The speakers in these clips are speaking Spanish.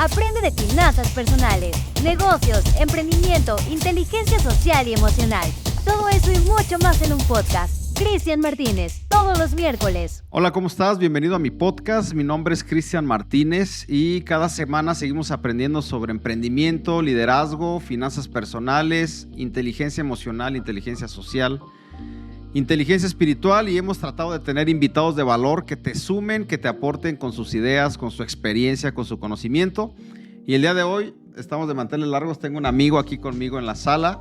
Aprende de finanzas personales, negocios, emprendimiento, inteligencia social y emocional. Todo eso y mucho más en un podcast. Cristian Martínez, todos los miércoles. Hola, ¿cómo estás? Bienvenido a mi podcast. Mi nombre es Cristian Martínez y cada semana seguimos aprendiendo sobre emprendimiento, liderazgo, finanzas personales, inteligencia emocional, inteligencia social, inteligencia espiritual, y hemos tratado de tener invitados de valor que te sumen, que te aporten con sus ideas, con su experiencia, con su conocimiento. Y el día de hoy estamos de manteles largos. Tengo un amigo aquí conmigo en la sala,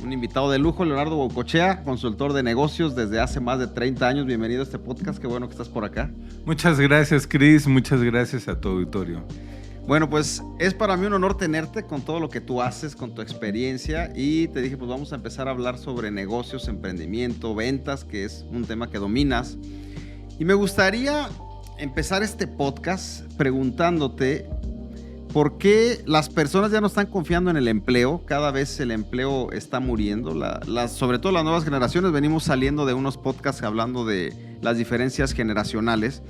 un invitado de lujo, Leonardo Boucochea, consultor de negocios desde hace más de 30 años. Bienvenido a este podcast, qué bueno que estás por acá. Muchas gracias, Cris, muchas gracias a tu auditorio. Bueno, pues es para mí un honor tenerte con todo lo que tú haces, con tu experiencia, y te dije, pues vamos a empezar a hablar sobre negocios, emprendimiento, ventas, que es un tema que dominas. Y me gustaría empezar este podcast preguntándote por qué las personas ya no están confiando en el empleo. Cada vez el empleo está muriendo, sobre todo las nuevas generaciones. Venimos saliendo de unos podcasts hablando de las diferencias generacionales.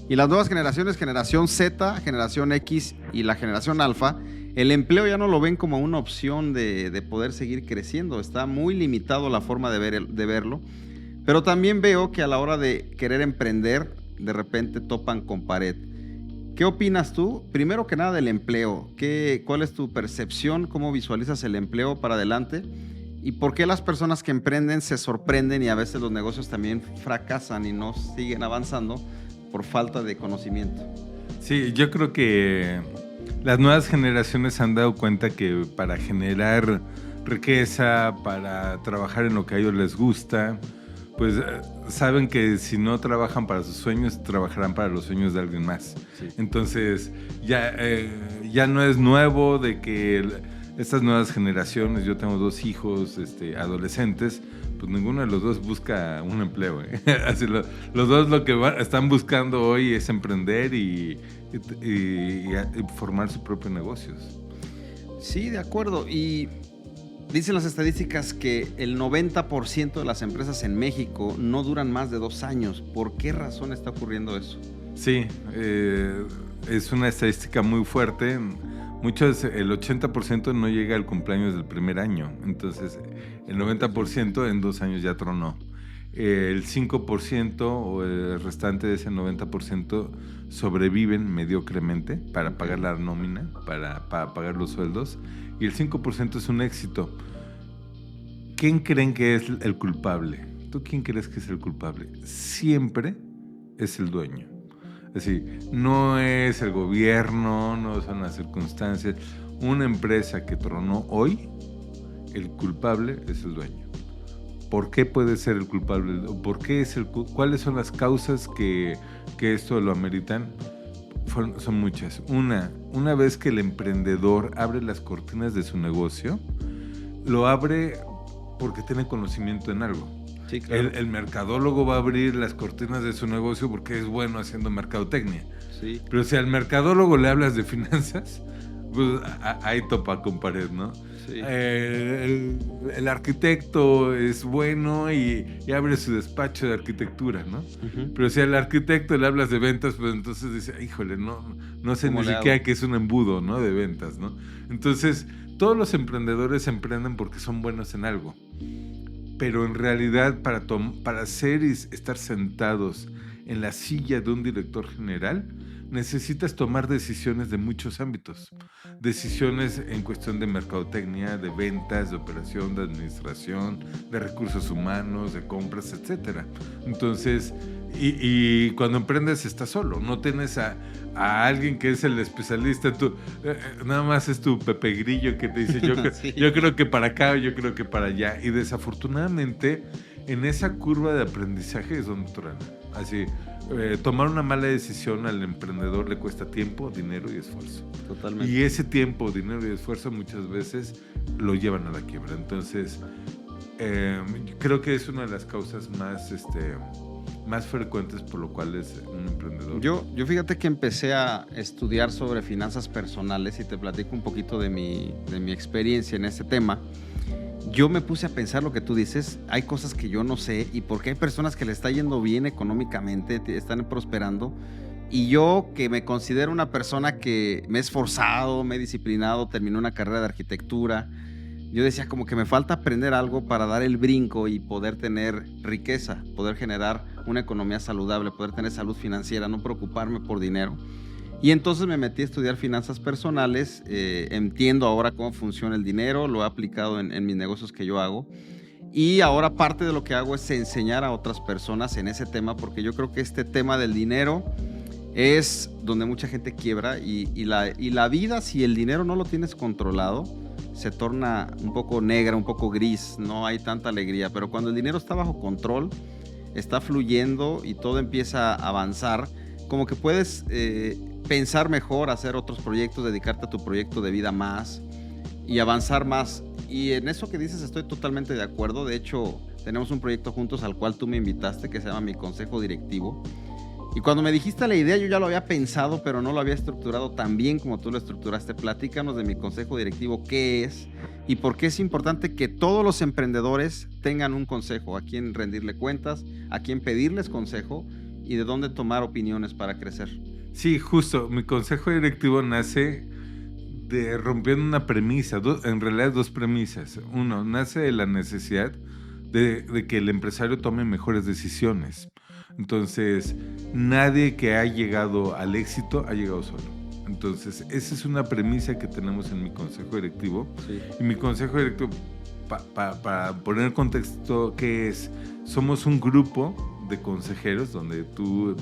Y las nuevas generaciones, generación Z, generación X y la generación Alfa, el empleo ya no lo ven como una opción de poder seguir creciendo. Está muy limitado la forma de verlo. Pero también veo que a la hora de querer emprender, de repente topan con pared. ¿Qué opinas tú? Primero que nada del empleo. ¿Cuál es tu percepción? ¿Cómo visualizas el empleo para adelante? ¿Y por qué las personas que emprenden se sorprenden y a veces los negocios también fracasan y no siguen avanzando por falta de conocimiento? Sí, yo creo que las nuevas generaciones se han dado cuenta que para generar riqueza, para trabajar en lo que a ellos les gusta, pues saben que si no trabajan para sus sueños, trabajarán para los sueños de alguien más. Sí. Entonces, ya no es nuevo de que estas nuevas generaciones, yo tengo 2 hijos adolescentes, pues ninguno de los dos busca un empleo. Así los dos lo que están buscando hoy es emprender y formar sus propios negocios. Sí, de acuerdo. Y dicen las estadísticas que el 90% de las empresas en México no duran más de 2 años. ¿Por qué razón está ocurriendo eso? Sí, es una estadística muy fuerte. El 80% no llega al cumpleaños del primer año. Entonces, el 90% en 2 años ya tronó. El 5% o el restante de ese 90% sobreviven mediocremente para pagar la nómina, para pagar los sueldos. Y el 5% es un éxito. ¿Quién creen que es el culpable? ¿Tú quién crees que es el culpable? Siempre es el dueño. Es decir, no es el gobierno, no son las circunstancias. Una empresa que tronó hoy, el culpable es el dueño. ¿Por qué puede ser el culpable? ¿Cuáles son las causas que esto lo ameritan? Son muchas. Una vez que el emprendedor abre las cortinas de su negocio, lo abre porque tiene conocimiento en algo. Sí, claro. El mercadólogo va a abrir las cortinas de su negocio porque es bueno haciendo mercadotecnia. Sí. Pero si al mercadólogo le hablas de finanzas, pues ahí topa con pared, ¿no? Sí. El arquitecto es bueno y abre su despacho de arquitectura, ¿no? Uh-huh. Pero si al arquitecto le hablas de ventas, pues entonces dice, híjole, no sé ni siquiera que es un embudo, ¿no? De ventas, ¿no? Entonces, todos los emprendedores emprenden porque son buenos en algo. Pero en realidad para ser y estar sentados en la silla de un director general, necesitas tomar decisiones de muchos ámbitos. Decisiones en cuestión de mercadotecnia, de ventas, de operación, de administración, de recursos humanos, de compras, etc. Entonces, y cuando emprendes estás solo, no tienes a alguien que es el especialista, tú nada más es tu Pepe Grillo que te dice sí. Yo creo que para acá, yo creo que para allá, y desafortunadamente en esa curva de aprendizaje es donde truena. Así, tomar una mala decisión al emprendedor le cuesta tiempo, dinero y esfuerzo. Totalmente. Y ese tiempo, dinero y esfuerzo muchas veces lo llevan a la quiebra. Entonces, creo que es una de las causas más frecuentes por lo cual es un emprendedor. Yo fíjate que empecé a estudiar sobre finanzas personales y te platico un poquito de mi experiencia en este tema. Yo me puse a pensar lo que tú dices, hay cosas que yo no sé y porque hay personas que le está yendo bien económicamente, están prosperando Y yo, que me considero una persona que me he esforzado, me he disciplinado, terminé una carrera de arquitectura, yo decía como que me falta aprender algo para dar el brinco y poder tener riqueza, poder generar una economía saludable, poder tener salud financiera, no preocuparme por dinero. Y entonces me metí a estudiar finanzas personales, entiendo ahora cómo funciona el dinero, lo he aplicado en mis negocios que yo hago. Y ahora parte de lo que hago es enseñar a otras personas en ese tema, porque yo creo que este tema del dinero es donde mucha gente quiebra y la vida, si el dinero no lo tienes controlado, se torna un poco negra, un poco gris, no hay tanta alegría. Pero cuando el dinero está bajo control, está fluyendo y todo empieza a avanzar, como que puedes pensar mejor, hacer otros proyectos, dedicarte a tu proyecto de vida más y avanzar más. Y en eso que dices estoy totalmente de acuerdo. De hecho, tenemos un proyecto juntos al cual tú me invitaste que se llama Mi Consejo Directivo. Y cuando me dijiste la idea, yo ya lo había pensado, pero no lo había estructurado tan bien como tú lo estructuraste. Platícanos de Mi Consejo Directivo, qué es y por qué es importante que todos los emprendedores tengan un consejo, a quién rendirle cuentas, a quién pedirles consejo y de dónde tomar opiniones para crecer. Sí, justo. Mi consejo directivo nace de rompiendo una premisa, en realidad dos premisas. Uno, nace de la necesidad de que el empresario tome mejores decisiones. Entonces, nadie que ha llegado al éxito ha llegado solo. Entonces, esa es una premisa que tenemos en mi consejo directivo. Sí. Y mi consejo directivo, para poner contexto, ¿qué es? Somos un grupo de consejeros donde tú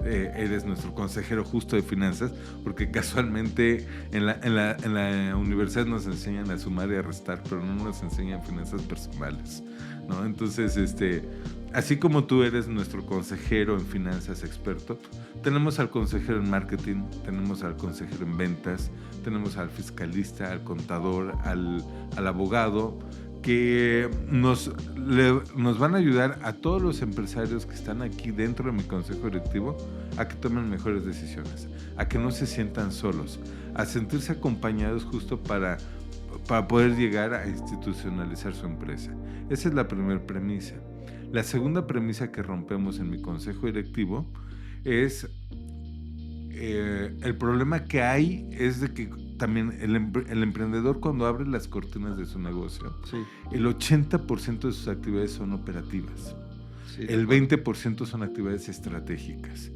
eres nuestro consejero justo de finanzas, porque casualmente en la universidad nos enseñan a sumar y a restar, pero no nos enseñan finanzas personales, ¿no? Entonces, así como tú eres nuestro consejero en finanzas experto, tenemos al consejero en marketing, tenemos al consejero en ventas, tenemos al fiscalista, al contador, al abogado, que nos van a ayudar a todos los empresarios que están aquí dentro de mi consejo directivo a que tomen mejores decisiones, a que no se sientan solos, a sentirse acompañados justo para poder llegar a institucionalizar su empresa. Esa es la primera premisa. La segunda premisa que rompemos en mi consejo directivo es el problema que hay es de que también el emprendedor, cuando abre las cortinas de su negocio, Sí. el 80% de sus actividades son operativas. Sí, El 20% son actividades estratégicas.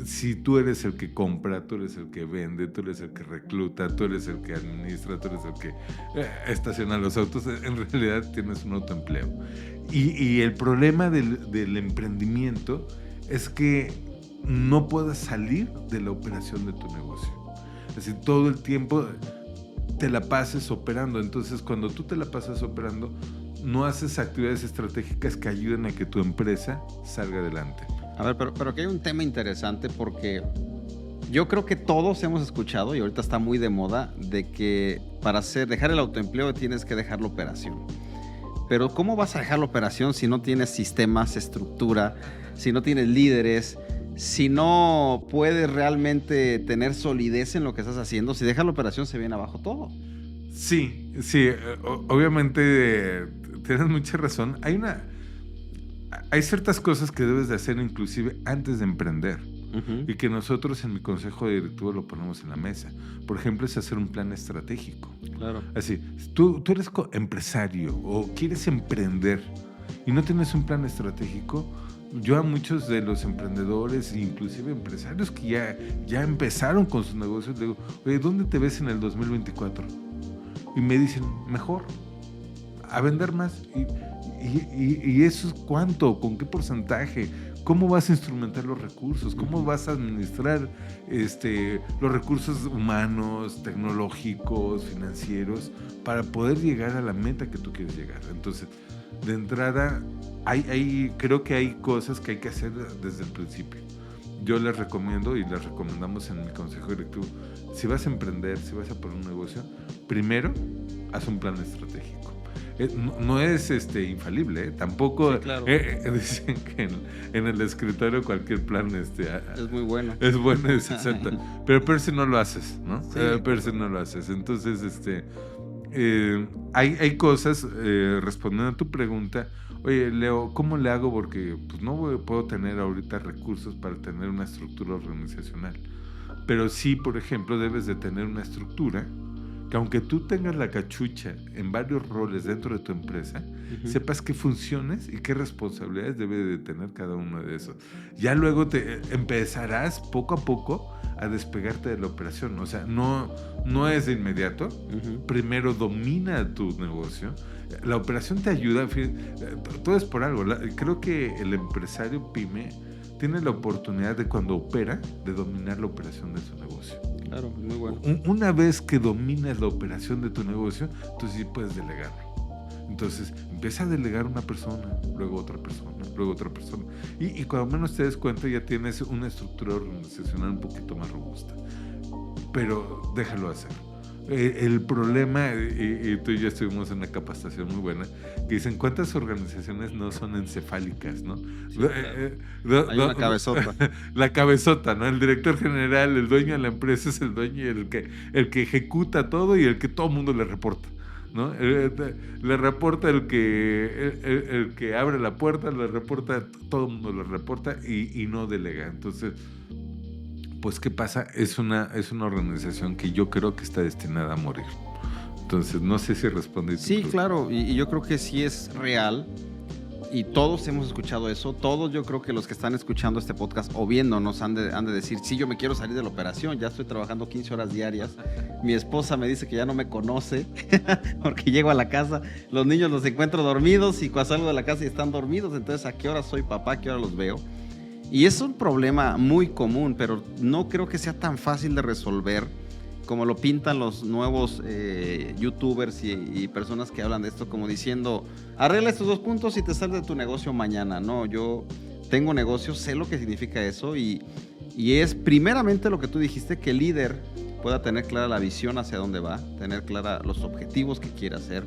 Si tú eres el que compra, tú eres el que vende, tú eres el que recluta, tú eres el que administra, tú eres el que estaciona los autos, en realidad tienes un autoempleo. Y el problema del emprendimiento es que no puedas salir de la operación de tu negocio. Es decir, todo el tiempo te la pases operando. Entonces, cuando tú te la pasas operando, no haces actividades estratégicas que ayuden a que tu empresa salga adelante. A ver, pero aquí hay un tema interesante porque yo creo que todos hemos escuchado, y ahorita está muy de moda, de que para dejar el autoempleo tienes que dejar la operación. Pero ¿cómo vas a dejar la operación si no tienes sistemas, estructura, si no tienes líderes, si no puedes realmente tener solidez en lo que estás haciendo? Si dejas la operación se viene abajo todo. Sí, obviamente tienes mucha razón. Hay ciertas cosas que debes de hacer inclusive antes de emprender. Uh-huh. Y que nosotros en mi consejo directivo lo ponemos en la mesa. Por ejemplo, es hacer un plan estratégico. Claro. Así, tú eres empresario o quieres emprender y no tienes un plan estratégico. Yo a muchos de los emprendedores, inclusive empresarios que ya empezaron con sus negocios, le digo, oye, ¿dónde te ves en el 2024? Y me dicen, mejor, a vender más. ¿Y eso es cuánto? ¿Con qué porcentaje? ¿Cómo vas a instrumentar los recursos? ¿Cómo vas a administrar los recursos humanos, tecnológicos, financieros, para poder llegar a la meta que tú quieres llegar? Entonces, de entrada, creo que hay cosas que hay que hacer desde el principio. Yo les recomiendo y les recomendamos en mi consejo directivo, si vas a emprender, si vas a poner un negocio, primero, haz un plan estratégico. No es infalible, tampoco. Sí, claro. Dicen que en el escritorio cualquier plan es muy bueno. es bueno, es exacto. Pero per se no lo haces, ¿no? Sí. Per se no lo haces. Entonces, Hay cosas, respondiendo a tu pregunta, oye, Leo, ¿cómo le hago? Porque pues, no puedo tener ahorita recursos para tener una estructura organizacional. Pero sí, por ejemplo, debes de tener una estructura que aunque tú tengas la cachucha en varios roles dentro de tu empresa, sepas qué funciones y qué responsabilidades debe de tener cada uno de esos. Ya luego te empezarás poco a poco a despegarte de la operación. O sea, no es de inmediato. Primero domina tu negocio. La operación te ayuda. Todo es por algo. Creo que el empresario pyme tiene la oportunidad de, cuando opera, de dominar la operación de su negocio. Claro, muy bueno. Una vez que dominas la operación de tu negocio, entonces sí puedes delegar. Entonces empieza a delegar una persona, luego otra persona, luego otra persona. Y cuando menos te des cuenta ya tienes una estructura organizacional un poquito más robusta. Pero déjalo hacer. El problema, y tú y yo estuvimos en una capacitación muy buena, que dicen, ¿cuántas organizaciones no son encefálicas, no? Sí, claro. Hay una cabezota. La cabezota, ¿no? El director general, el dueño de la empresa es el dueño, el que ejecuta todo y el que todo el mundo le reporta, ¿no? Le reporta el que abre la puerta, le reporta, todo el mundo le reporta y no delega. Entonces, pues, ¿qué pasa? Es una organización que yo creo que está destinada a morir. Entonces, no sé si respondí. Sí, claro, y yo creo que sí es real, y todos hemos escuchado eso. Todos, yo creo que los que están escuchando este podcast o viéndonos han de decir, sí, yo me quiero salir de la operación, ya estoy trabajando 15 horas diarias, mi esposa me dice que ya no me conoce, porque llego a la casa, los niños los encuentro dormidos, y cuando salgo de la casa y están dormidos, entonces, ¿a qué hora soy papá? ¿A qué hora los veo? Y es un problema muy común, pero no creo que sea tan fácil de resolver como lo pintan los nuevos youtubers y personas que hablan de esto, como diciendo, arregla estos 2 puntos y te sales de tu negocio mañana. No, yo tengo negocio, sé lo que significa eso, y es primeramente lo que tú dijiste, que el líder pueda tener clara la visión hacia dónde va, tener clara los objetivos que quiere hacer,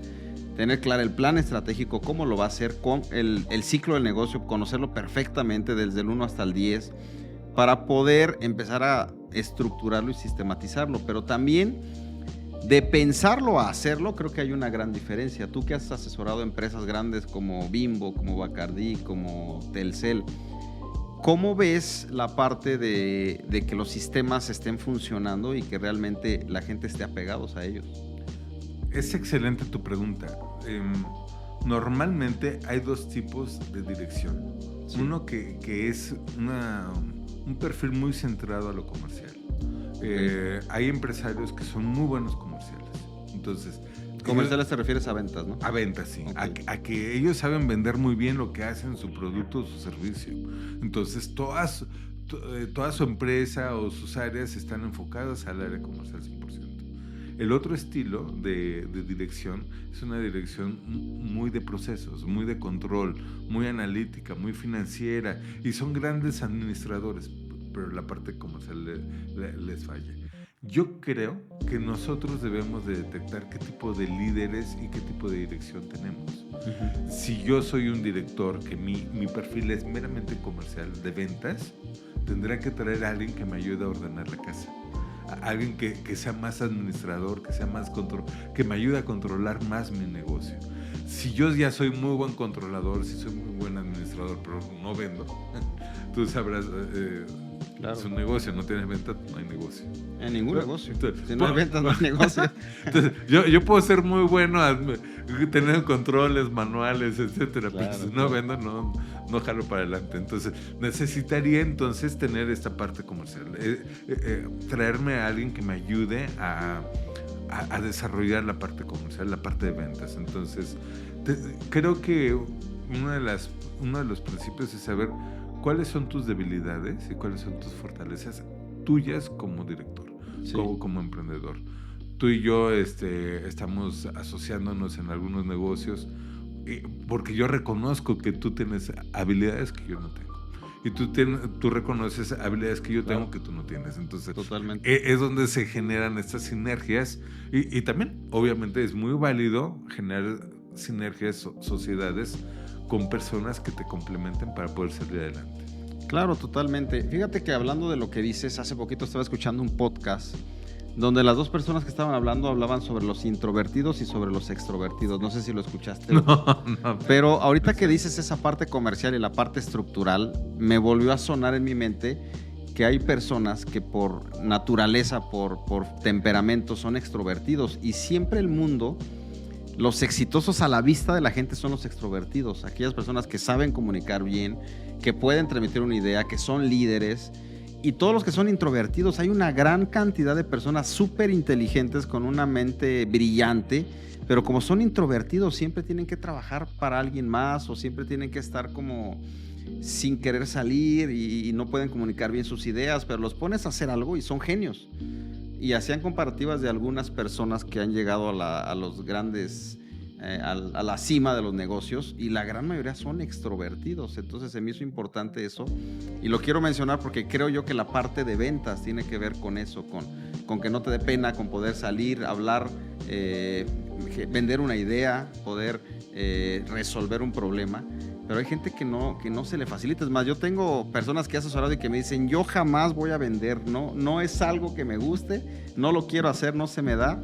tener claro el plan estratégico, cómo lo va a hacer, con el ciclo del negocio, conocerlo perfectamente desde el 1 hasta el 10, para poder empezar a estructurarlo y sistematizarlo. Pero también de pensarlo a hacerlo, creo que hay una gran diferencia. Tú que has asesorado empresas grandes como Bimbo, como Bacardí, como Telcel, ¿cómo ves la parte de que los sistemas estén funcionando y que realmente la gente esté apegados a ellos? Es excelente tu pregunta. Normalmente hay 2 tipos de dirección. Sí. Uno que es un perfil muy centrado a lo comercial. Hay empresarios que son muy buenos comerciales. Entonces, comerciales te refieres a ventas, ¿no? A ventas, sí. Okay. A que ellos saben vender muy bien lo que hacen, su producto o su servicio. Entonces, toda su empresa o sus áreas están enfocadas al área comercial 100%. El otro estilo de dirección es una dirección muy de procesos, muy de control, muy analítica, muy financiera, y son grandes administradores, pero la parte comercial les falla. Yo creo que nosotros debemos de detectar qué tipo de líderes y qué tipo de dirección tenemos. Si yo soy un director que mi perfil es meramente comercial de ventas, tendré que traer a alguien que me ayude a ordenar la casa. Alguien que sea más administrador, que sea más que me ayude a controlar más mi negocio. Si yo ya soy muy buen controlador, si soy muy buen administrador, pero no vendo, tú sabrás, claro. Es un negocio, no tienes ventas, no hay negocio. En ningún negocio. Entonces, si no hay ventas, no hay negocio. Entonces, yo puedo ser muy bueno tener controles manuales, etcétera, claro, pero si no vendo, no jalo para adelante. Entonces, necesitaría tener esta parte comercial. Traerme a alguien que me ayude a desarrollar la parte comercial, la parte de ventas. Entonces, creo que uno de los principios es saber cuáles son tus debilidades y cuáles son tus fortalezas tuyas como director, sí, como emprendedor. Tú y yo estamos asociándonos en algunos negocios porque yo reconozco que tú tienes habilidades que yo no tengo. Y tú reconoces habilidades que yo tengo, claro, que tú no tienes. Entonces, totalmente. Es donde se generan estas sinergias. Y también, obviamente, es muy válido generar sinergias, sociedades con personas que te complementen para poder salir adelante. Claro, totalmente. Fíjate que hablando de lo que dices, hace poquito estaba escuchando un podcast donde las dos personas que estaban hablando hablaban sobre los introvertidos y sobre los extrovertidos. No sé si lo escuchaste. No. Pero ahorita que dices esa parte comercial y la parte estructural, me volvió a sonar en mi mente que hay personas que por naturaleza, por temperamento son extrovertidos, y siempre el mundo, los exitosos a la vista de la gente son los extrovertidos, aquellas personas que saben comunicar bien, que pueden transmitir una idea, que son líderes. Y todos los que son introvertidos, hay una gran cantidad de personas súper inteligentes con una mente brillante, pero como son introvertidos siempre tienen que trabajar para alguien más, o siempre tienen que estar como sin querer salir y no pueden comunicar bien sus ideas, pero los pones a hacer algo y son genios. Y hacían comparativas de algunas personas que han llegado a los grandes... a la cima de los negocios, y la gran mayoría son extrovertidos. Entonces se me hizo importante eso, y lo quiero mencionar porque creo yo que la parte de ventas tiene que ver con eso, con que no te dé pena, con poder salir, hablar, vender una idea, poder resolver un problema. Pero hay gente que no se le facilita. Es más, yo tengo personas que he asesorado y que me dicen, yo jamás voy a vender, no es algo que me guste, no lo quiero hacer, no se me da,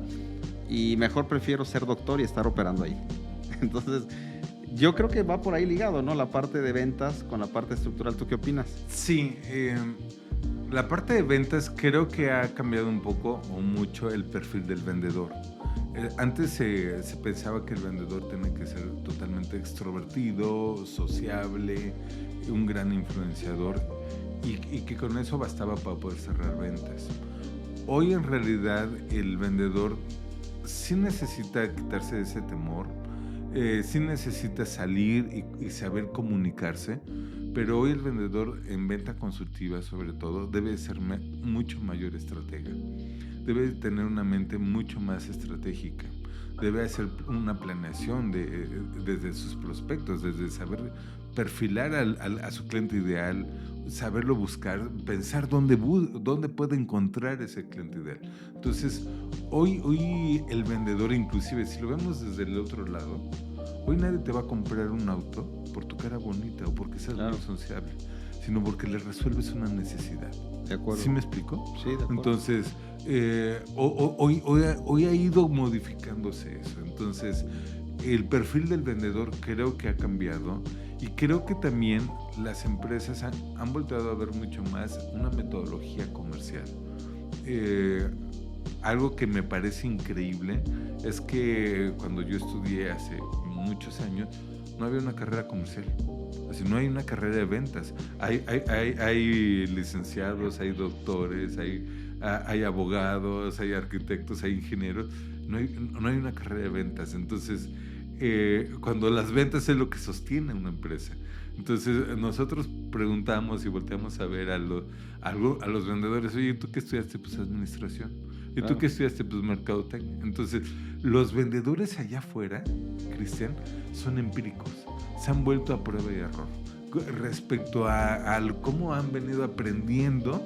y mejor prefiero ser doctor y estar operando ahí. Entonces, yo creo que va por ahí ligado, ¿no? La parte de ventas con la parte estructural. ¿Tú qué opinas? Sí, la parte de ventas creo que ha cambiado un poco o mucho el perfil del vendedor. Antes se pensaba que el vendedor tenía que ser totalmente extrovertido, sociable, un gran influenciador, y que con eso bastaba para poder cerrar ventas. Hoy en realidad el vendedor sí necesita quitarse de ese temor, sí necesita salir y saber comunicarse, pero hoy el vendedor en venta consultiva sobre todo debe ser mucho mayor estratega, debe tener una mente mucho más estratégica, debe hacer una planeación desde sus prospectos, desde saber perfilar a su cliente ideal, saberlo buscar, pensar dónde puede encontrar ese cliente ideal. Entonces, hoy el vendedor, inclusive, si lo vemos desde el otro lado, hoy nadie te va a comprar un auto por tu cara bonita o porque seas muy sociable, sino porque le resuelves una necesidad. De acuerdo. ¿Sí me explico? Sí, de acuerdo. Entonces, hoy ha ido modificándose eso. Entonces, el perfil del vendedor creo que ha cambiado, y creo que también las empresas han volteado a ver mucho más una metodología comercial. Algo que me parece increíble es que cuando yo estudié hace muchos años, no había una carrera comercial. Así, no hay una carrera de ventas. Hay licenciados, hay doctores, hay abogados, hay arquitectos, hay ingenieros. No hay una carrera de ventas. Entonces, cuando las ventas es lo que sostiene una empresa. Entonces, nosotros preguntamos y volteamos a ver a los vendedores, oye, ¿tú qué estudiaste? Pues administración. ¿Y tú qué estudiaste? Pues mercadotecnia. Entonces, los vendedores allá afuera, Cristian, son empíricos. Se han vuelto a prueba y error respecto a cómo han venido aprendiendo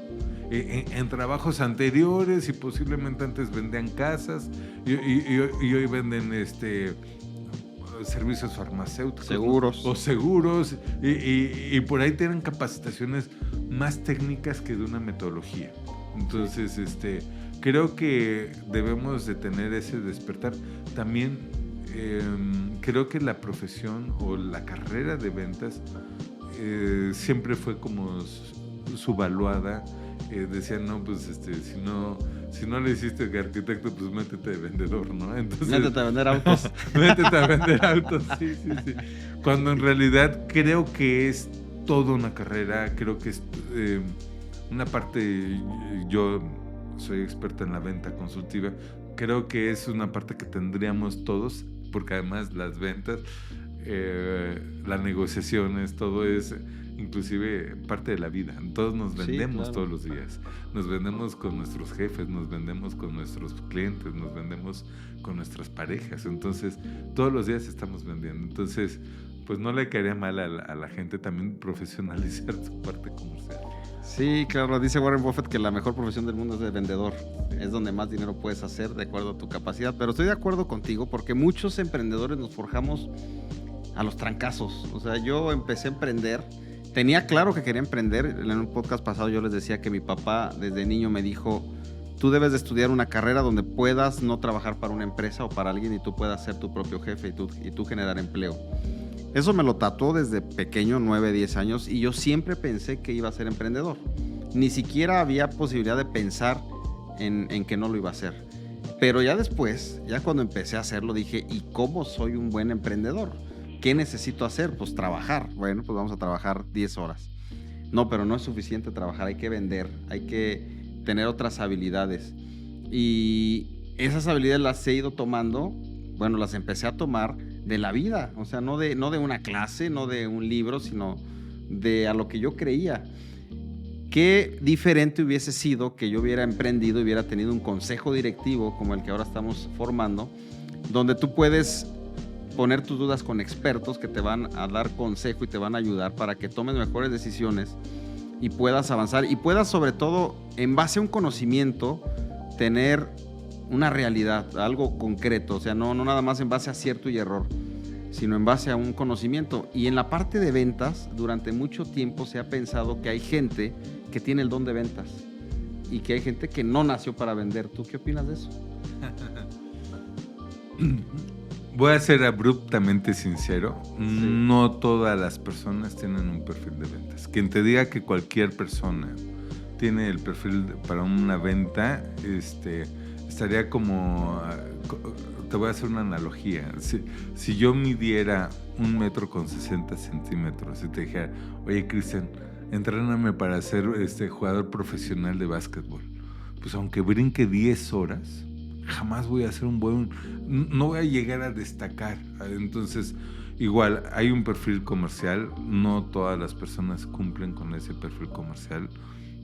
en trabajos anteriores, y posiblemente antes vendían casas y hoy venden servicios farmacéuticos, seguros, ¿no? O seguros, y por ahí tienen capacitaciones más técnicas que de una metodología. Entonces, creo que debemos de tener ese despertar. También creo que la profesión o la carrera de ventas siempre fue como subvaluada. Decían, no, pues si no le hiciste de arquitecto, pues métete de vendedor, ¿no? Entonces, métete a vender autos. Métete a vender autos, sí. Cuando en realidad creo que es toda una carrera, creo que es una parte. Yo soy experto en la venta consultiva, creo que es una parte que tendríamos todos, porque además las ventas, las negociaciones, todo es inclusive parte de la vida. Todos nos vendemos, sí, claro, todos los días. Nos vendemos con nuestros jefes, nos vendemos con nuestros clientes, nos vendemos con nuestras parejas. Entonces, todos los días estamos vendiendo. Entonces, pues no le caería mal a la gente también profesionalizar su parte comercial. Sí, claro, dice Warren Buffett que la mejor profesión del mundo es de vendedor. Es donde más dinero puedes hacer de acuerdo a tu capacidad. Pero estoy de acuerdo contigo porque muchos emprendedores nos forjamos a los trancazos. O sea, yo empecé a emprender, tenía claro que quería emprender. En un podcast pasado yo les decía que mi papá desde niño me dijo, tú debes de estudiar una carrera donde puedas no trabajar para una empresa o para alguien y tú puedas ser tu propio jefe y tú generar empleo. Eso me lo tatuó desde pequeño, 9, 10 años, y yo siempre pensé que iba a ser emprendedor. Ni siquiera había posibilidad de pensar en que no lo iba a hacer. Pero ya después, ya cuando empecé a hacerlo, dije, ¿y cómo soy un buen emprendedor? ¿Qué necesito hacer? Pues trabajar. Bueno, pues vamos a trabajar 10 horas. No, pero no es suficiente trabajar, hay que vender, hay que tener otras habilidades. Y esas habilidades las he ido tomando, bueno, las empecé a tomar de la vida, o sea, no de una clase, no de un libro, sino de a lo que yo creía. Qué diferente hubiese sido que yo hubiera emprendido y hubiera tenido un consejo directivo como el que ahora estamos formando, donde tú puedes poner tus dudas con expertos que te van a dar consejo y te van a ayudar para que tomes mejores decisiones y puedas avanzar y puedas, sobre todo, en base a un conocimiento, tener una realidad, algo concreto, o sea, no nada más en base a acierto y error, sino en base a un conocimiento. Y en la parte de ventas, durante mucho tiempo se ha pensado que hay gente que tiene el don de ventas y que hay gente que no nació para vender. ¿Tú qué opinas de eso? Voy a ser abruptamente sincero. Sí. No todas las personas tienen un perfil de ventas. Quien te diga que cualquier persona tiene el perfil para una venta, estaría como... Te voy a hacer una analogía. Si yo midiera 1 metro con 60 centímetros y te dijera, oye, Cristian, entréname para ser jugador profesional de básquetbol, pues aunque brinque 10 horas, jamás voy a ser no voy a llegar a destacar. Entonces, igual, hay un perfil comercial, no todas las personas cumplen con ese perfil comercial.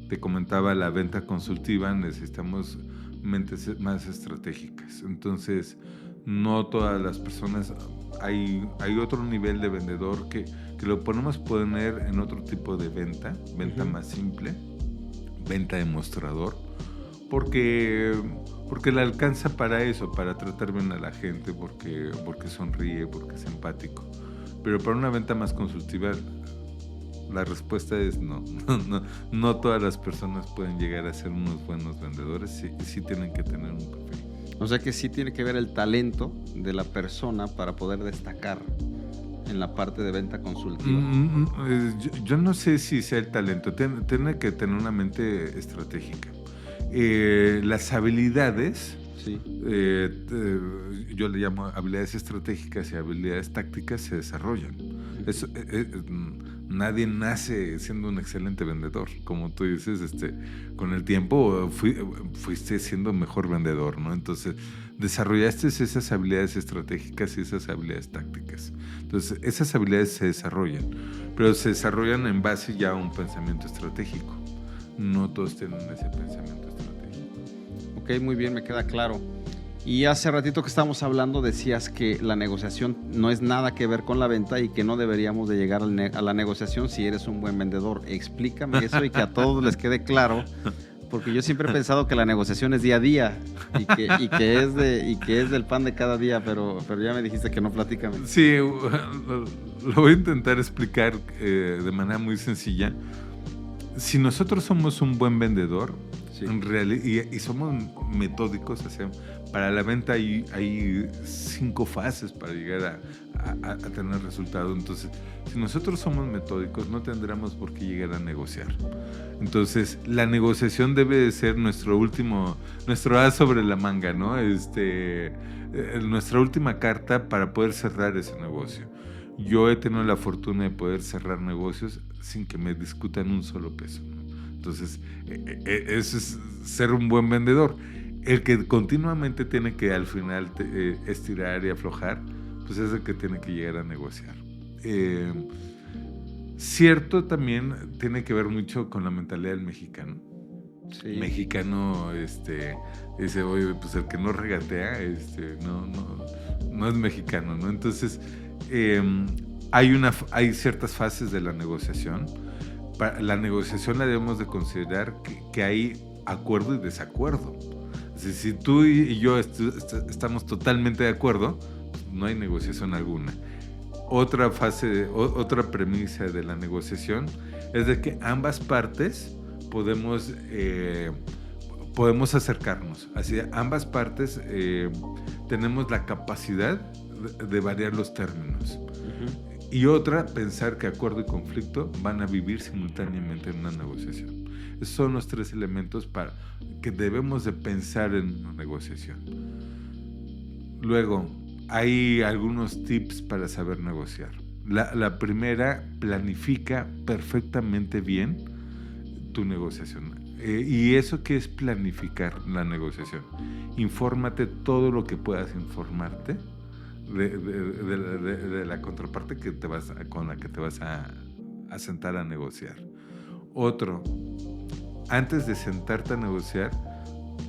Te comentaba, la venta consultiva, necesitamos mentes más estratégicas. Entonces, no todas las personas, hay otro nivel de vendedor que lo podemos poner en otro tipo de venta más simple, venta de mostrador, porque le alcanza para eso, para tratar bien a la gente, porque sonríe, porque es empático. Pero para una venta más consultiva, la respuesta es no. No todas las personas pueden llegar a ser unos buenos vendedores, sí tienen que tener un perfil. O sea que sí tiene que ver el talento de la persona para poder destacar en la parte de venta consultiva. Yo no sé si sea el talento, tiene que tener una mente estratégica. Las habilidades, sí. Yo le llamo habilidades estratégicas y habilidades tácticas, se desarrollan. Nadie nace siendo un excelente vendedor. Como tú dices, con el tiempo fuiste siendo mejor vendedor, ¿no? Entonces, desarrollaste esas habilidades estratégicas y esas habilidades tácticas. Entonces, esas habilidades se desarrollan, pero se desarrollan en base ya a un pensamiento estratégico. No todos tienen ese pensamiento estratégico. Ok, muy bien, me queda claro. Y hace ratito que estábamos hablando, decías que la negociación no es nada que ver con la venta y que no deberíamos de llegar a la negociación si eres un buen vendedor. Explícame eso y que a todos les quede claro, porque yo siempre he pensado que la negociación es día a día y que es del pan de cada día, pero ya me dijiste que no. Platícame. Sí, lo voy a intentar explicar de manera muy sencilla. Si nosotros somos un buen vendedor, sí, en realidad, y somos metódicos, para la venta hay 5 fases para llegar a tener resultado. Entonces, si nosotros somos metódicos, no tendremos por qué llegar a negociar. Entonces, la negociación debe de ser nuestro as sobre la manga, ¿no? Nuestra última carta para poder cerrar ese negocio. Yo he tenido la fortuna de poder cerrar negocios sin que me discutan un solo peso, ¿no? Entonces, eso es ser un buen vendedor. El que continuamente tiene que al final estirar y aflojar, pues es el que tiene que llegar a negociar. Cierto, también tiene que ver mucho con la mentalidad del mexicano. Sí. El mexicano dice, oye, pues el que no regatea no es mexicano, ¿no? Entonces, hay ciertas fases de la negociación. La negociación la debemos de considerar que hay acuerdo y desacuerdo. Si tú y yo estamos totalmente de acuerdo, pues no hay negociación alguna. Otra premisa de la negociación es de que ambas partes podemos podemos acercarnos. Así, ambas partes tenemos la capacidad de variar los términos. Y otra, pensar que acuerdo y conflicto van a vivir simultáneamente en una negociación. Esos son los 3 elementos que debemos de pensar en una negociación. Luego, hay algunos tips para saber negociar. La primera, planifica perfectamente bien tu negociación. ¿Y eso qué es planificar la negociación? Infórmate todo lo que puedas informarte de la contraparte con la que te vas a sentar a negociar. Otro, antes de sentarte a negociar,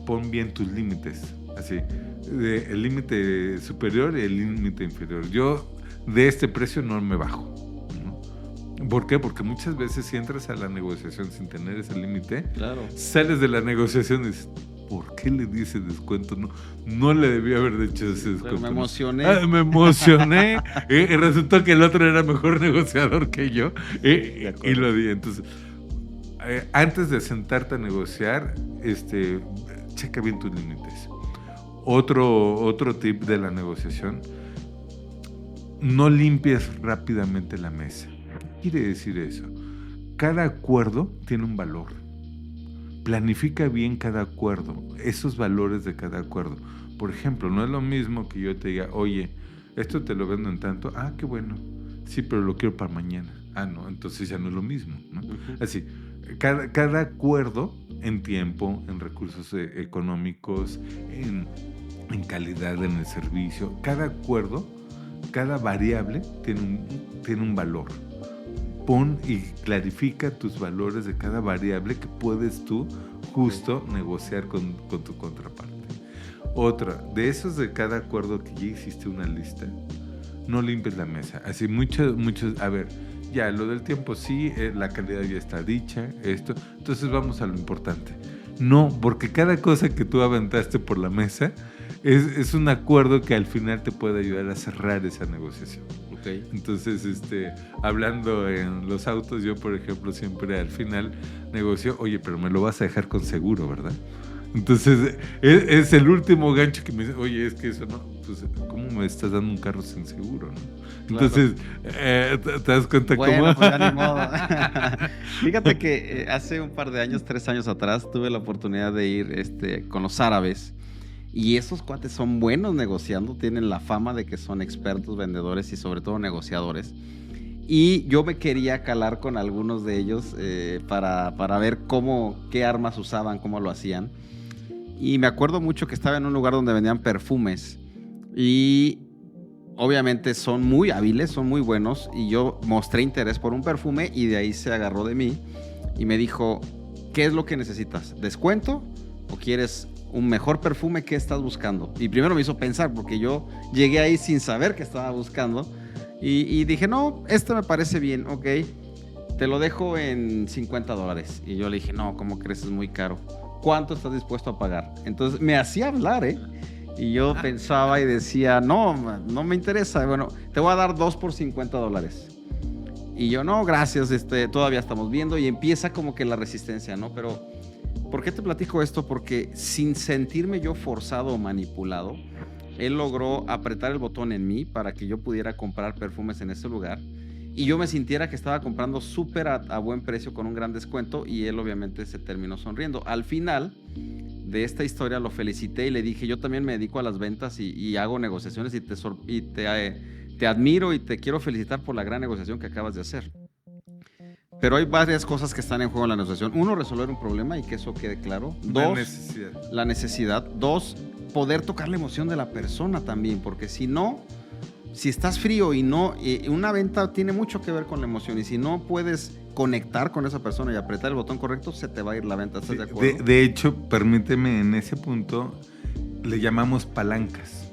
pon bien tus límites. Así, el límite superior y el límite inferior. Yo de este precio no me bajo, ¿no? ¿Por qué? Porque muchas veces si entras a la negociación sin tener ese límite, claro, sales de la negociación y dices, ¿por qué le di ese descuento? No le debía haber hecho ese descuento. Pero me emocioné. Me emocioné. Resultó que el otro era mejor negociador que yo. Y lo di. Entonces, antes de sentarte a negociar, checa bien tus límites. Otro tip de la negociación, no limpies rápidamente la mesa. ¿Qué quiere decir eso? Cada acuerdo tiene un valor. Planifica bien cada acuerdo, esos valores de cada acuerdo. Por ejemplo, no es lo mismo que yo te diga, oye, esto te lo vendo en tanto, qué bueno, sí, pero lo quiero para mañana. No, entonces ya no es lo mismo, ¿no? Así, cada acuerdo en tiempo, en recursos económicos, en calidad en el servicio, cada acuerdo, cada variable tiene un valor. Pon y clarifica tus valores de cada variable que puedes tú justo negociar con tu contraparte. Otra, de esos de cada acuerdo que ya hiciste una lista, no limpies la mesa. Así muchos, a ver, ya lo del tiempo sí, la calidad ya está dicha, esto, entonces vamos a lo importante. No, porque cada cosa que tú aventaste por la mesa es un acuerdo que al final te puede ayudar a cerrar esa negociación. Okay. Entonces, hablando en los autos, yo, por ejemplo, siempre al final negocio, oye, pero me lo vas a dejar con seguro, ¿verdad? Entonces, es el último gancho que me dice, oye, es que eso no, pues, ¿cómo me estás dando un carro sin seguro, no? Claro. Entonces, ¿te das cuenta cómo? Bueno, pues ya ni modo. Fíjate que hace un par de años, 3 años atrás, tuve la oportunidad de ir con los árabes. Y esos cuates son buenos negociando, tienen la fama de que son expertos vendedores y sobre todo negociadores. Y yo me quería calar con algunos de ellos para ver qué armas usaban, cómo lo hacían. Y me acuerdo mucho que estaba en un lugar donde vendían perfumes. Y obviamente son muy hábiles, son muy buenos. Y yo mostré interés por un perfume y de ahí se agarró de mí. Y me dijo, ¿qué es lo que necesitas? ¿Descuento o quieres un mejor perfume? ¿Qué estás buscando? Y primero me hizo pensar, porque yo llegué ahí sin saber qué estaba buscando, y dije, no, me parece bien, ok, te lo dejo en $50. Y yo le dije, no, ¿cómo crees? Es muy caro. ¿Cuánto estás dispuesto a pagar? Entonces me hacía hablar, y yo pensaba y decía, no me interesa, bueno, te voy a dar 2 por $50. Y yo, no, gracias, todavía estamos viendo, y empieza como que la resistencia, ¿no? Pero ¿por qué te platico esto? Porque sin sentirme yo forzado o manipulado, él logró apretar el botón en mí para que yo pudiera comprar perfumes en ese lugar y yo me sintiera que estaba comprando súper a buen precio con un gran descuento, y él obviamente se terminó sonriendo. Al final de esta historia lo felicité y le dije, yo también me dedico a las ventas y hago negociaciones, y te admiro y te quiero felicitar por la gran negociación que acabas de hacer. Pero hay varias cosas que están en juego en la negociación. 1, resolver un problema y que eso quede claro. 2, la necesidad. 2, poder tocar la emoción de la persona también, porque si estás frío y una venta tiene mucho que ver con la emoción, y si no puedes conectar con esa persona y apretar el botón correcto, se te va a ir la venta. ¿Estás de acuerdo? De hecho, permíteme, en ese punto le llamamos palancas.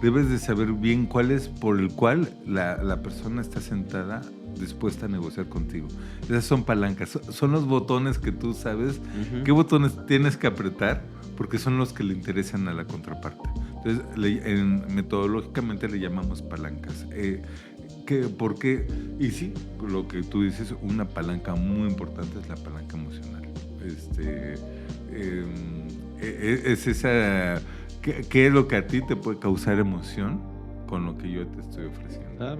Debes de saber bien cuál es por el cual la persona está sentada dispuesta a negociar contigo. Esas son palancas, son los botones que tú sabes qué botones tienes que apretar, porque son los que le interesan a la contraparte. Entonces, metodológicamente le llamamos palancas. Porque, y sí, lo que tú dices, una palanca muy importante es la palanca emocional. Es esa... ¿Qué es lo que a ti te puede causar emoción con lo que yo te estoy ofreciendo?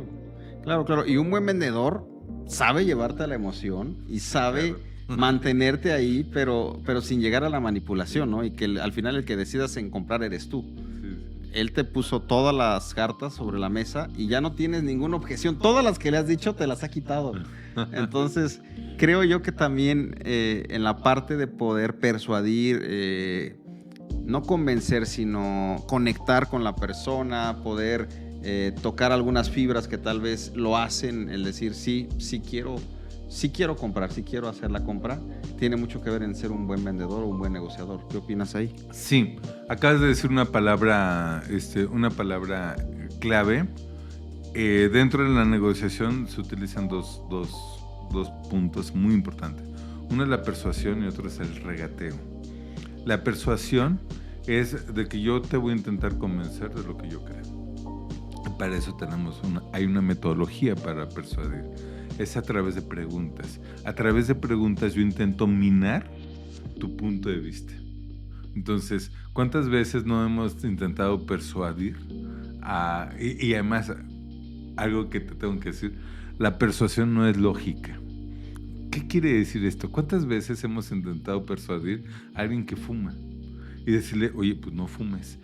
Claro. Y un buen vendedor sabe llevarte a la emoción y sabe mantenerte ahí, pero sin llegar a la manipulación, ¿no? Y que al final el que decidas en comprar eres tú. Sí. Él te puso todas las cartas sobre la mesa y ya no tienes ninguna objeción. Todas las que le has dicho te las ha quitado. Entonces, creo yo que también en la parte de poder persuadir, no convencer, sino conectar con la persona, poder tocar algunas fibras que tal vez lo hacen, el decir sí quiero comprar, sí quiero hacer la compra, tiene mucho que ver en ser un buen vendedor o un buen negociador. ¿Qué opinas ahí? Sí, acabas de decir una palabra clave. Dentro de la negociación se utilizan dos puntos muy importantes. Uno es la persuasión y otro es el regateo. La persuasión es de que yo te voy a intentar convencer de lo que yo creo. Para eso hay una metodología para persuadir. Es a través de preguntas. A través de preguntas yo intento minar tu punto de vista. Entonces, ¿cuántas veces no hemos intentado persuadir? Y además, algo que te tengo que decir, la persuasión no es lógica. ¿Qué quiere decir esto? ¿Cuántas veces hemos intentado persuadir a alguien que fuma? Y decirle, oye, pues no fumes.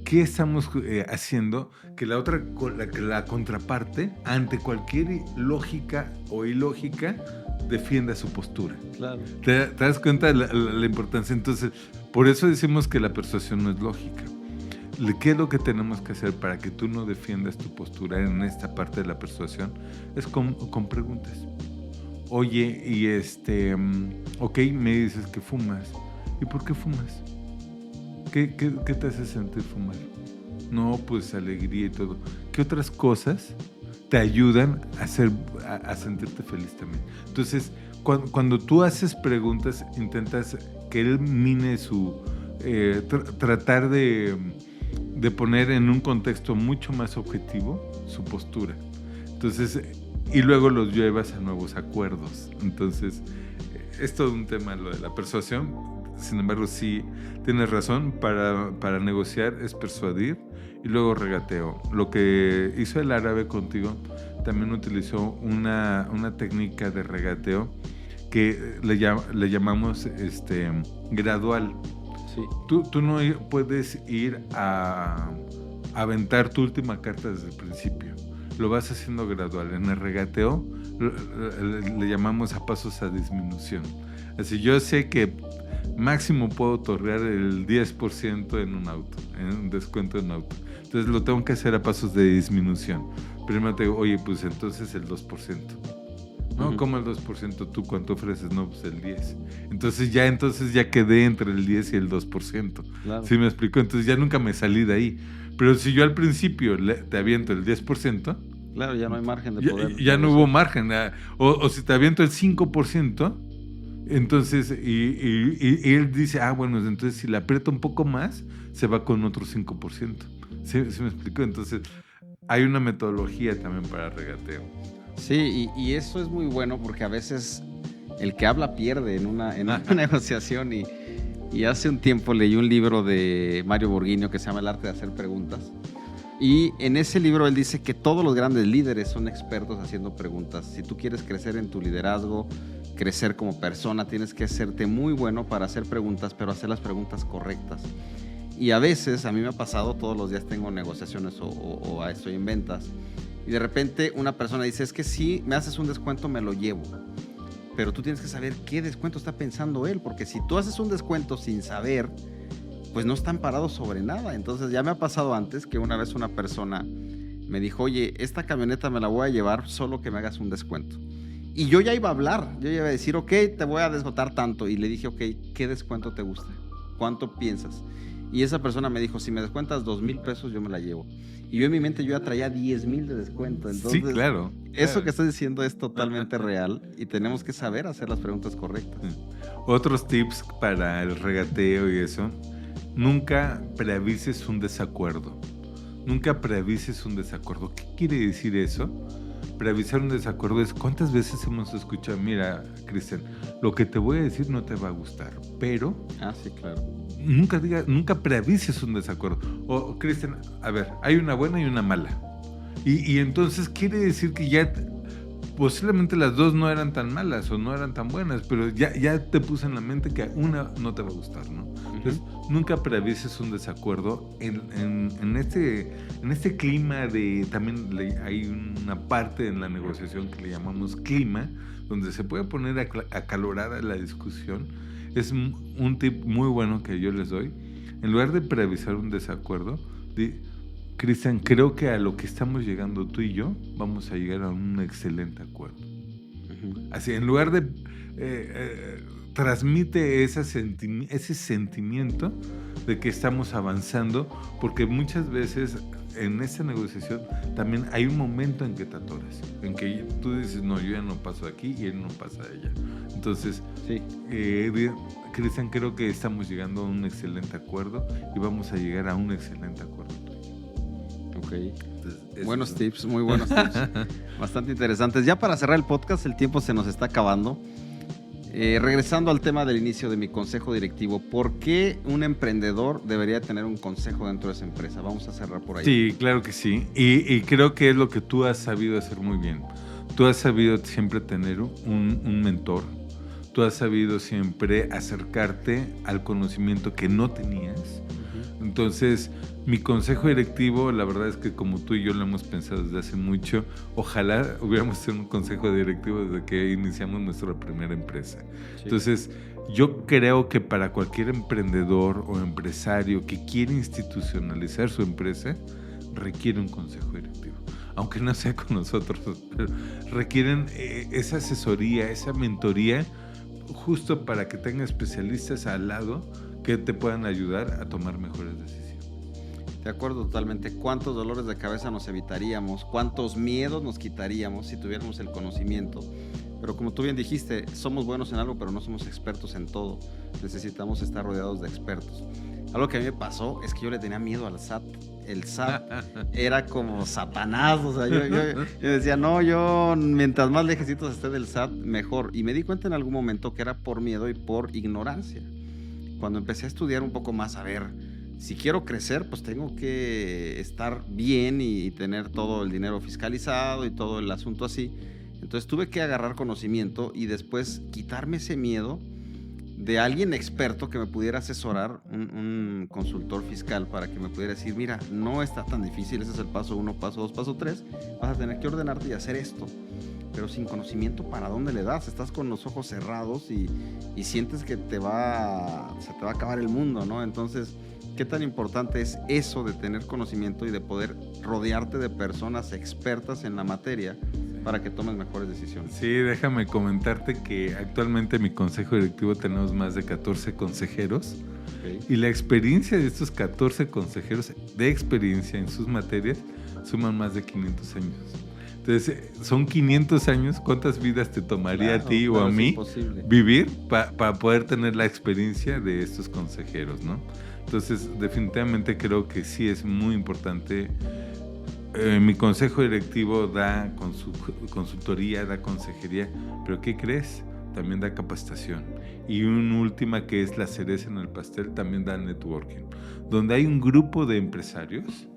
¿Qué estamos haciendo? Que la contraparte, ante cualquier lógica o ilógica, defienda su postura. Claro. ¿Te das cuenta de la importancia? Entonces, por eso decimos que la persuasión no es lógica. ¿Qué es lo que tenemos que hacer para que tú no defiendas tu postura en esta parte de la persuasión? Es con preguntas. Oye, ok, me dices que fumas. ¿Y por qué fumas? ¿Qué te hace sentir fumar? No, pues alegría y todo. ¿Qué otras cosas te ayudan a sentirte feliz también? Entonces, cuando tú haces preguntas, intentas que él mine tratar de poner en un contexto mucho más objetivo su postura. Entonces, y luego los llevas a nuevos acuerdos. Entonces, es todo un tema lo de la persuasión. Sin embargo, sí tienes razón, para negociar es persuadir y luego regateo. Lo que hizo el árabe contigo también utilizó una técnica de regateo que le llamamos gradual. Sí. Tú no puedes ir a aventar tu última carta desde el principio. Lo vas haciendo gradual. En el regateo le llamamos a pasos a disminución. Así, yo sé que máximo puedo otorgar el 10% en un auto, en un descuento en un auto. Entonces lo tengo que hacer a pasos de disminución. Primero te digo, oye, pues entonces el 2%. ¿No? ¿Cómo el 2%? ¿Tú cuánto ofreces? No, pues el 10%. Entonces ya quedé entre el 10 y el 2%. Claro. ¿Sí me explico? Entonces ya nunca me salí de ahí. Pero si yo al principio te aviento el 10%... Claro, ya no hay margen de poder. Ya no hubo margen. O si te aviento el 5%, entonces, y él dice, bueno, entonces si le aprieta un poco más, se va con otro 5%. ¿Sí me explico? Entonces, hay una metodología también para regateo. Sí, y eso es muy bueno porque a veces el que habla pierde en una negociación. Y hace un tiempo leí un libro de Mario Borghini que se llama El arte de hacer preguntas. Y en ese libro él dice que todos los grandes líderes son expertos haciendo preguntas. Si tú quieres crecer en tu liderazgo, crecer como persona, tienes que hacerte muy bueno para hacer preguntas, pero hacer las preguntas correctas. Y a veces, a mí me ha pasado, todos los días tengo negociaciones o estoy en ventas, y de repente una persona dice, es que si me haces un descuento me lo llevo. Pero tú tienes que saber qué descuento está pensando él, porque si tú haces un descuento sin saber, pues no están parados sobre nada. Entonces ya me ha pasado antes que una vez una persona me dijo, oye, esta camioneta me la voy a llevar solo que me hagas un descuento. Y yo ya iba a hablar, yo ya iba a decir, ok, te voy a descontar tanto. Y le dije, ok, ¿qué descuento te gusta? ¿Cuánto piensas? Y esa persona me dijo, si me descuentas 2,000 pesos, yo me la llevo. Y yo en mi mente yo ya traía 10,000 de descuento. Entonces, sí, claro. Eso que estás diciendo es totalmente real y tenemos que saber hacer las preguntas correctas. Otros tips para el regateo y eso. Nunca preavises un desacuerdo. Nunca preavises un desacuerdo. ¿Qué quiere decir eso? preavisar un desacuerdo es ¿cuántas veces hemos escuchado? Mira, Cristian, lo que te voy a decir no te va a gustar, pero... Sí, claro. Nunca preavises un desacuerdo. O, Cristian, a ver, hay una buena y una mala. Y entonces quiere decir que ya posiblemente las dos no eran tan malas o no eran tan buenas, pero ya te puse en la mente que una no te va a gustar, ¿no? Entonces, nunca preavises un desacuerdo en este clima de... También hay una parte en la negociación que le llamamos clima, donde se puede poner acalorada la discusión. Es un tip muy bueno que yo les doy. En lugar de preavisar un desacuerdo, Cristian, creo que a lo que estamos llegando tú y yo, vamos a llegar a un excelente acuerdo. Así, en lugar de... transmite ese sentimiento de que estamos avanzando, porque muchas veces en esa negociación también hay un momento en que te atoras, en que tú dices, no, yo ya no paso de aquí y él no pasa de allá. Entonces, sí. Cristian, creo que estamos llegando a un excelente acuerdo y vamos a llegar a un excelente acuerdo. Ok. Buenos tips, muy buenos tips. Bastante interesantes. Ya para cerrar el podcast, el tiempo se nos está acabando. Regresando al tema del inicio de mi consejo directivo, ¿por qué un emprendedor debería tener un consejo dentro de esa empresa? Vamos a cerrar por ahí. Sí, claro que sí. Y creo que es lo que tú has sabido hacer muy bien. Tú has sabido siempre tener un mentor. Tú has sabido siempre acercarte al conocimiento que no tenías. Entonces, mi consejo directivo, la verdad es que como tú y yo lo hemos pensado desde hace mucho, ojalá hubiéramos tenido un consejo directivo desde que iniciamos nuestra primera empresa. Sí. Entonces, yo creo que para cualquier emprendedor o empresario que quiere institucionalizar su empresa, requiere un consejo directivo. Aunque no sea con nosotros, pero requieren esa asesoría, esa mentoría, justo para que tengan especialistas al lado que te puedan ayudar a tomar mejores decisiones. De acuerdo totalmente. ¿Cuántos dolores de cabeza nos evitaríamos? ¿Cuántos miedos nos quitaríamos si tuviéramos el conocimiento? Pero como tú bien dijiste, somos buenos en algo, pero no somos expertos en todo. Necesitamos estar rodeados de expertos. Algo que a mí me pasó es que yo le tenía miedo al SAT. El SAT era como Satanás. O sea, yo decía, no, yo mientras más lejecitos esté del SAT, mejor. Y me di cuenta en algún momento que era por miedo y por ignorancia. Cuando empecé a estudiar un poco más, a ver, si quiero crecer, pues tengo que estar bien y tener todo el dinero fiscalizado y todo el asunto así. Entonces tuve que agarrar conocimiento y después quitarme ese miedo de alguien experto que me pudiera asesorar, un consultor fiscal, para que me pudiera decir, mira, no está tan difícil, ese es el paso 1, paso 2, paso 3, vas a tener que ordenarte y hacer esto. Pero sin conocimiento, ¿para dónde le das? Estás con los ojos cerrados y sientes que se te va a acabar el mundo, ¿no? Entonces, ¿qué tan importante es eso de tener conocimiento y de poder rodearte de personas expertas en la materia para que tomes mejores decisiones? Sí, déjame comentarte que actualmente en mi consejo directivo tenemos más de 14 consejeros. Okay. Y la experiencia de estos 14 consejeros de experiencia en sus materias suman más de 500 años. Entonces, son 500 años. ¿Cuántas vidas te tomaría a ti o a mí vivir para poder tener la experiencia de estos consejeros, ¿no? Entonces, definitivamente creo que sí es muy importante. Mi consejo directivo da consultoría, da consejería, pero ¿qué crees? También da capacitación. Y una última, que es la cereza en el pastel, también da networking. Donde hay un grupo de empresarios,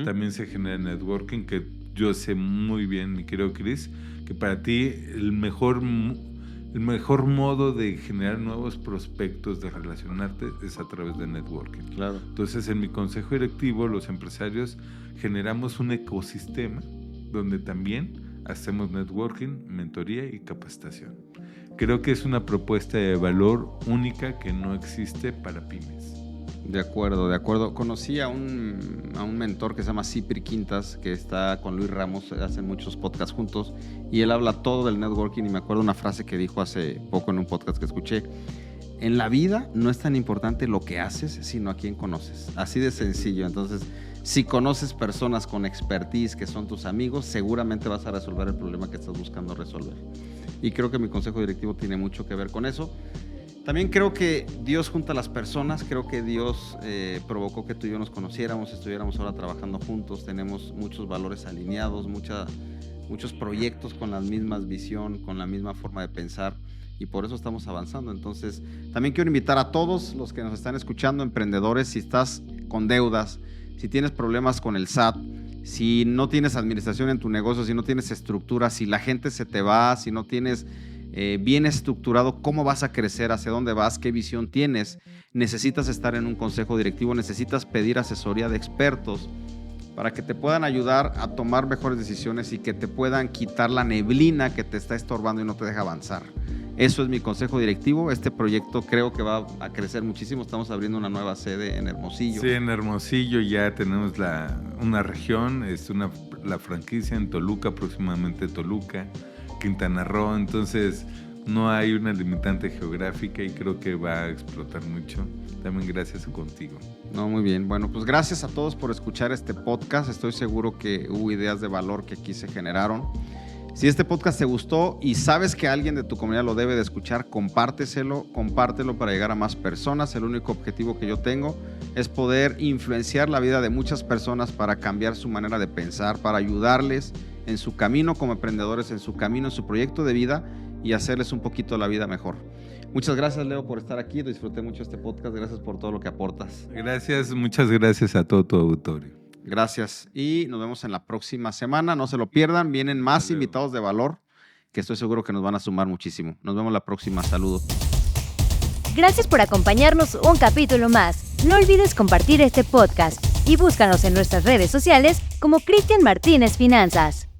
también se genera networking, que yo sé muy bien, mi querido Chris, que para ti el mejor modo de generar nuevos prospectos, de relacionarte, es a través de networking. Claro. Entonces, en mi consejo directivo, los empresarios generamos un ecosistema donde también hacemos networking, mentoría y capacitación. Creo que es una propuesta de valor única que no existe para pymes. De acuerdo, de acuerdo. Conocí a un mentor que se llama Cipri Quintas, que está con Luis Ramos, hacen muchos podcasts juntos, y él habla todo del networking, y me acuerdo una frase que dijo hace poco en un podcast que escuché: en la vida no es tan importante lo que haces, sino a quién conoces. Así de sencillo. Entonces, si conoces personas con expertise que son tus amigos, seguramente vas a resolver el problema que estás buscando resolver. Y creo que mi consejo directivo tiene mucho que ver con eso. También creo que Dios junta a las personas. Creo que Dios provocó que tú y yo nos conociéramos, estuviéramos ahora trabajando juntos. Tenemos muchos valores alineados, mucha muchos proyectos con las mismas visión, con la misma forma de pensar, y por eso estamos avanzando. Entonces, también quiero invitar a todos los que nos están escuchando, emprendedores, si estás con deudas, si tienes problemas con el SAT, si no tienes administración en tu negocio, si no tienes estructura, si la gente se te va, si no tienes bien estructurado cómo vas a crecer, hacia dónde vas, qué visión tienes, necesitas estar en un consejo directivo, necesitas pedir asesoría de expertos para que te puedan ayudar a tomar mejores decisiones y que te puedan quitar la neblina que te está estorbando y no te deja avanzar. Eso es mi consejo directivo. Este proyecto creo que va a crecer muchísimo. Estamos abriendo una nueva sede en Hermosillo. Sí, en Hermosillo ya tenemos una región, la franquicia en Toluca, próximamente Toluca, Quintana Roo. Entonces no hay una limitante geográfica y creo que va a explotar mucho. También gracias contigo. No, muy bien. Bueno, pues gracias a todos por escuchar este podcast. Estoy seguro que hubo ideas de valor que aquí se generaron. Si este podcast te gustó y sabes que alguien de tu comunidad lo debe de escuchar, compártelo para llegar a más personas. El único objetivo que yo tengo es poder influenciar la vida de muchas personas para cambiar su manera de pensar, para ayudarles en su camino como emprendedores, en su camino, en su proyecto de vida y hacerles un poquito la vida mejor. Muchas gracias, Leo, por estar aquí. Disfruté mucho este podcast. Gracias por todo lo que aportas. Gracias, muchas gracias a todo tu auditorio. Gracias y nos vemos en la próxima semana. No se lo pierdan, vienen más invitados de valor que estoy seguro que nos van a sumar muchísimo. Nos vemos la próxima. Saludos. Gracias por acompañarnos un capítulo más. No olvides compartir este podcast y búscanos en nuestras redes sociales como Cristian Martínez Finanzas.